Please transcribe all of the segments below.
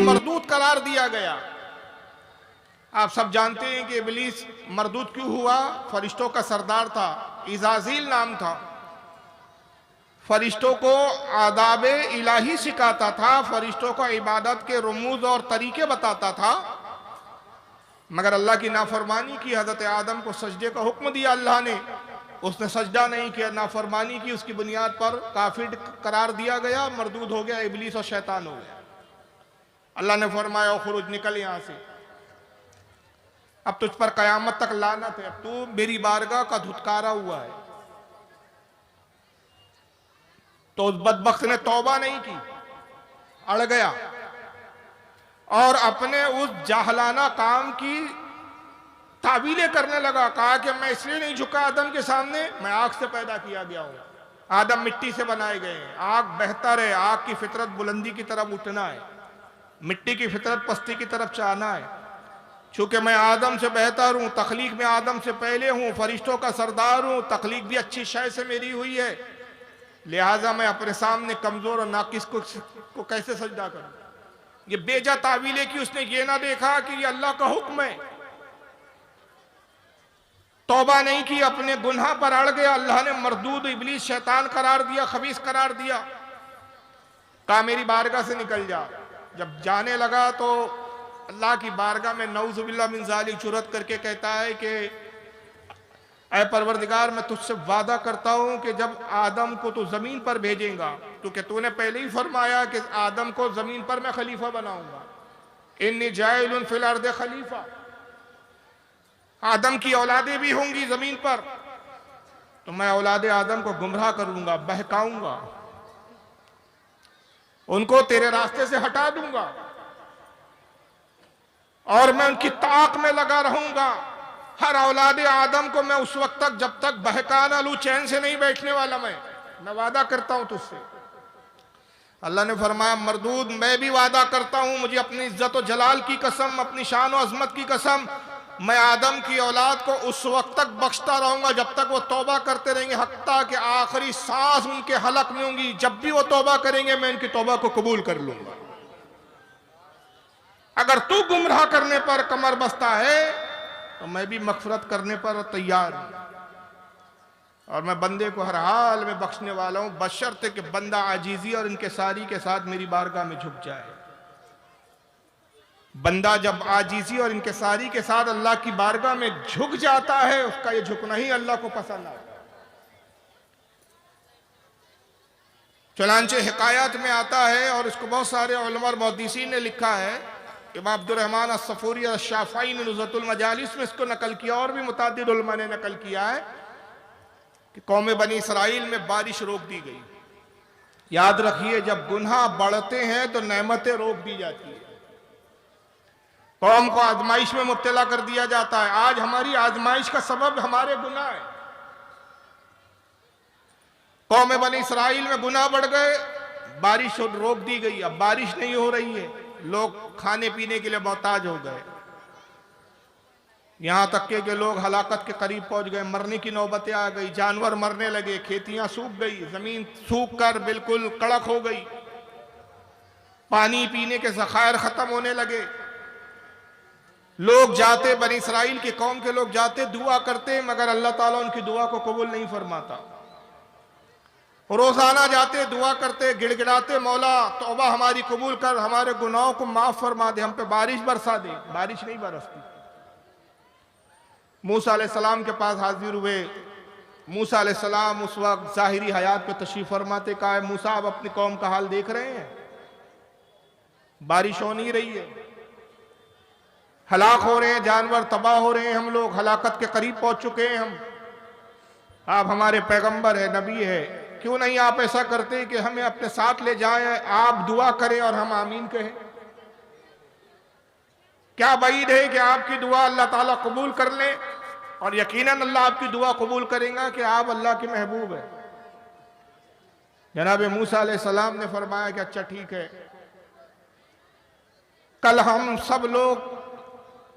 मरदूद करार दिया गया। आप सब जानते हैं कि इब्लीस मरदूद क्यों हुआ? फरिश्तों का सरदार था, इज़ाज़ील नाम था। फरिश्तों को आदाब इलाही सिखाता था, फरिश्तों को इबादत के रुमूज और तरीके बताता था। मगर अल्लाह की नाफरमानी की, हज़रत आदम को सजदे का हुक्म दिया अल्लाह ने, उसने सजदा नहीं किया, नाफरमानी की, उसकी बुनियाद पर काफिर करार दिया गया, मरदूद हो गया, इब्लीस और शैतान हो गया। अल्लाह ने फरमाया खुरुज, निकल यहां से, अब तुझ पर कयामत तक लानत है, अब तू मेरी बारगाह का धुतकारा हुआ है। तो उस बदबख्त ने तौबा नहीं की, अड़ गया और अपने उस जाहलाना काम की तावीलें करने लगा। कहा कि मैं इसलिए नहीं झुका आदम के सामने, मैं आग से पैदा किया गया हूं, आदम मिट्टी से बनाए गए हैं, आग बेहतर है, आग की फितरत बुलंदी की तरफ उठना है, मिट्टी की फितरत पस्ती की तरफ चाहना है। चूंकि मैं आदम से बेहतर हूं, तखलीक में आदम से पहले हूं, फरिश्तों का सरदार हूं, तखलीक भी अच्छी शय से मेरी हुई है, लिहाजा मैं अपने सामने कमजोर और नाकिस को कैसे सजदा करूं। ये बेजा तावीले की, उसने ये ना देखा कि ये अल्लाह का हुक्म है। तौबा नहीं की, अपने गुनाह पर अड़ गया। अल्लाह ने मरदूद, इब्लीस, शैतान करार दिया, खबीस करार दिया। कहा मेरी बारगाह से निकल जा। जब जाने लगा तो अल्लाह की बारगाह में नऊजुबिल्लाह मिन ज़ालिक जुरत करके कहता है कि ऐ परवरदिगार, मैं तुझसे वादा करता हूं कि जब आदम को तू जमीन पर भेजेगा, क्योंकि तूने पहले ही फरमाया कि आदम को जमीन पर मैं खलीफा बनाऊंगा, इन्नी जाइलुन फिल अर्द खलीफा, आदम की औलादें भी होंगी जमीन पर, तो मैं औलादे आदम को गुमराह करूंगा, बहकाऊंगा, उनको तेरे रास्ते से हटा दूंगा और मैं उनकी ताक में लगा रहूंगा। हर औलादे आदम को मैं उस वक्त तक, जब तक बहका ना लूं, चैन से नहीं बैठने वाला। मैं वादा करता हूं तुझसे। अल्लाह ने फरमाया मरदूद, मैं भी वादा करता हूं, मुझे अपनी इज्जत और जलाल की कसम, अपनी शान और अजमत की कसम, मैं आदम की औलाद को उस वक्त तक बख्शता रहूंगा जब तक वो तौबा करते रहेंगे, हत्ता कि आखिरी सांस उनके हलक में होंगी। जब भी वो तौबा करेंगे मैं उनकी तौबा को कबूल कर लूंगा। अगर तू गुमराह करने पर कमर बस्ता है तो मैं भी मगफरत करने पर तैयार हूं, और मैं बंदे को हर हाल में बख्शने वाला हूं, बशर्ते कि बंदा आजीजी और इनकिसारी के साथ मेरी बारगाह में झुक जाए। बंदा जब आजीजी और इनकिसारी के साथ अल्लाह की बारगाह में झुक जाता है, उसका ये झुकना ही अल्लाह को पसंद आता है। चुनांचे हिकायत में आता है, और इसको बहुत सारे उलमा और मुहद्दिसीन ने लिखा है, इमाम अब्दुर्रहमान अस्सफूरी और शाफ़ई ने नुज़्रतुल मजालिस में इसको नकल किया, और भी मुताद्दिद उलमा ने नकल किया है कि कौम बनी इसराइल में बारिश रोक दी गई। याद रखिए, जब गुनाह बढ़ते हैं तो नेमतें रोक दी जाती है, कौम को आजमाइश में मुब्तला कर दिया जाता है। आज हमारी आजमाइश का सबब हमारे गुनाह है। कौम बनी इसराइल में गुनाह बढ़ गए, बारिश रोक दी गई, अब बारिश नहीं हो रही है, लोग खाने पीने के लिए मोहताज हो गए, यहां तक के लोग हलाकत के करीब पहुंच गए, मरने की नौबतें आ गई, जानवर मरने लगे, खेतियां सूख गई, जमीन सूख कर बिल्कुल कड़क हो गई, पानी पीने के ज़खायर खत्म होने लगे। लोग जाते, बनी इसराइल की कौम के लोग जाते, दुआ करते, मगर अल्लाह ताला उनकी दुआ को कबूल नहीं फरमाता। रोजाना जाते, दुआ करते, गिड़गिड़ाते, मौला तौबा हमारी कबूल कर, हमारे गुनाहों को माफ फरमा दे, हम पे बारिश बरसा दे, बारिश नहीं बरसती। मूसा अलैहिस्सलाम के पास हाजिर हुए। मूसा अलैहिस्सलाम उस वक्त ज़ाहिरी हयात पे तशरीफ फरमाते। कहा है मूसा, आप अपनी कौम का हाल देख रहे हैं, बारिश हो नहीं रही है, हलाक हो रहे हैं, जानवर तबाह हो रहे हैं, हम लोग हलाकत के करीब पहुंच चुके हैं। हम, आप हमारे पैगंबर है, नबी है, क्यों नहीं आप ऐसा करते कि हमें अपने साथ ले जाएं, आप दुआ करें और हम आमीन कहें। क्या बईद है कि आपकी दुआ अल्लाह ताला कबूल कर ले, और यकीनन अल्लाह आपकी दुआ कबूल करेगा कि आप अल्लाह के महबूब है। जनाब मूसा अलैहिस्सलाम ने फरमाया कि अच्छा ठीक है, कल हम सब लोग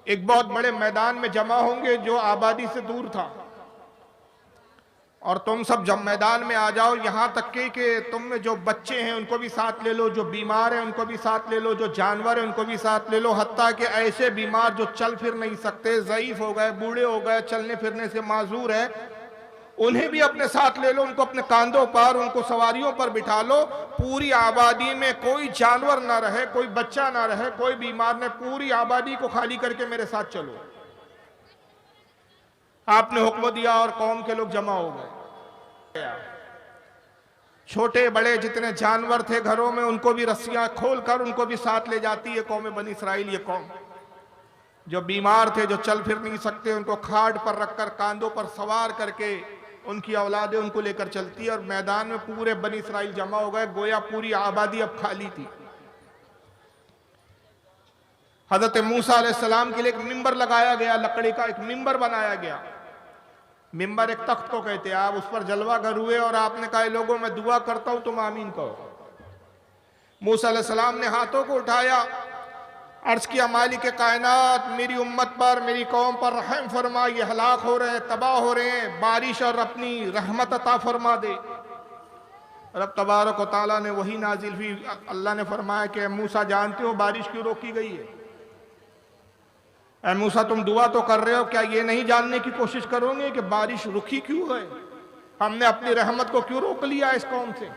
एक बहुत बड़े मैदान में जमा होंगे जो आबादी से दूर था। और तुम सब जब मैदान में आ जाओ, यहां तक कि तुम में जो बच्चे हैं उनको भी साथ ले लो, जो बीमार हैं उनको भी साथ ले लो, जो जानवर हैं उनको भी साथ ले लो, हत्ता कि ऐसे बीमार जो चल फिर नहीं सकते, ज़ईफ हो गए, बूढ़े हो गए, चलने फिरने से माजूर है, उन्हें भी अपने साथ ले लो, उनको अपने कांधों पर, उनको सवारियों पर बिठा लो। पूरी आबादी में कोई जानवर ना रहे, कोई बच्चा ना रहे, कोई बीमार न, पूरी आबादी को खाली करके मेरे साथ चलो। आपने हुक्म दिया और कौम के लोग जमा हो गए। छोटे बड़े जितने जानवर थे घरों में, उनको भी रस्सियां खोलकर उनको भी साथ ले जाती है कौम बनी इसराइल। ये कौम जो बीमार थे, जो चल फिर नहीं सकते, उनको खाट पर रखकर कांधों पर सवार करके उनकी औलादें उनको लेकर चलती है। और मैदान में पूरे बनी इसराइल जमा हो गए, गोया पूरी आबादी अब खाली थी। हजरत मूसा अलैहिस्सलाम के लिए एक मिंबर लगाया गया, लकड़ी का एक मिंबर बनाया गया। मिंबर एक तख्त को कहते हैं। आप उस पर जलवा घर हुए और आपने कहा, लोगों मैं दुआ करता हूं, तुम आमीन कहो। मूसा अलैहिस्सलाम ने हाथों को उठाया, अर्ज किया, मालिक कायनात, मेरी उम्मत पर, मेरी कौम पर रहम फरमा, ये हलाक हो रहे हैं, तबाह हो रहे हैं, बारिश और अपनी रहमत अता फरमा दे। रब तबारक व तआला ने वही नाजिल हुई। अल्लाह ने फरमाया कि मूसा जानते हो बारिश क्यों रोकी गई है? ऐ मूसा तुम दुआ तो कर रहे हो, क्या ये नहीं जानने की कोशिश करोगे कि बारिश रुकी क्यों है? हमने अपनी रहमत को क्यों रोक लिया इस कौम से?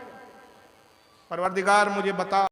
परवरदिगार मुझे बता।